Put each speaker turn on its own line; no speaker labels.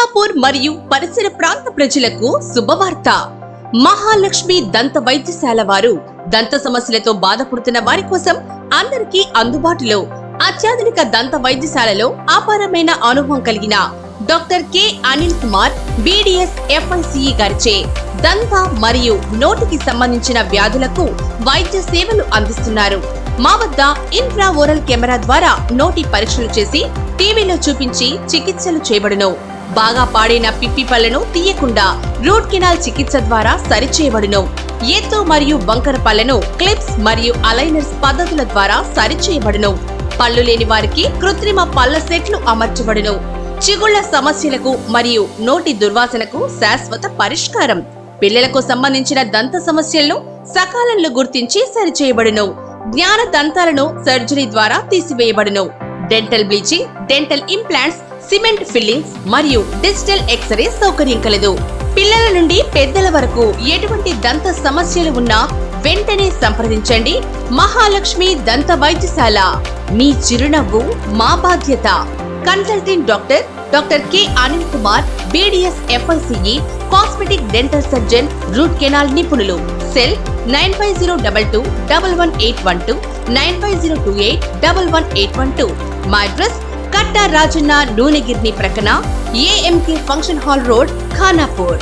ఖానాపూర్ మరియు పరిసర ప్రాంత ప్రజలకు శుభవార్త. మహాలక్ష్మి దంత వైద్యశాల వారు దంత సమస్యలతో బాధపడుతున్న వారి కోసం అందరికీ అందుబాటులో అత్యాధునిక దంత వైద్యశాలలో అపారమైన అనుభవం కలిగిన doctor K Anil Kumar BDS FICE గారిచే దంత మరియు నోటికి సంబంధించిన వ్యాధులకు వైద్య సేవలు అందిస్తున్నారు. మా వద్ద ఇన్ఫ్రా ఓరల్ కెమెరా ద్వారా నోటి పరీక్షలు చేసి టీవీలో చూపించి చికిత్సలు చేయబడును. బాగా పాడైన పిప్పి పళ్లను తీయకుండా రూట్ కెనాల్ చికిత్స ద్వారా సరిచేయబడును. ఎత్తు మరియు వంకర పళ్లను క్లిప్స్ మరియు అలైనర్స్ పద్ధతుల ద్వారా సరిచేయబడును. పళ్ళు లేని వారికి కృత్రిమ పళ్ల సెట్లు అమర్చబడును. చిగుళ్ల సమస్యలకు మరియు నోటి దుర్వాసనకు శాశ్వత పరిష్కారం. పిల్లలకు సంబంధించిన దంత సమస్యలను సకాలంలో గుర్తించి సరిచేయబడును. జ్ఞాన దంతాలను సర్జరీ ద్వారా తీసివేయబడును. Dental bleaching, dental implants, cement fillings మరియు డిజిటల్ ఎక్స్రే సౌకర్యం కలదు. పిల్లల నుండి పెద్దల వరకు ఎటువంటి దంత సమస్యలు ఉన్నా వెంటనే సంప్రదించండి. మహాలక్ష్మి దంత వైద్యశాల. మీ చిరునవ్వు మా బాధ్యత. Consultant doctor K Anil Kumar BDS FICE cosmetic dental surgeon, root canal నిపుణులు. సెల్ 9502211812 9502811812. మా అడ్రస్ కట్టా రాజన్న నూనెగిర్ని ప్రక్కన AMK function hall road, Khanapur.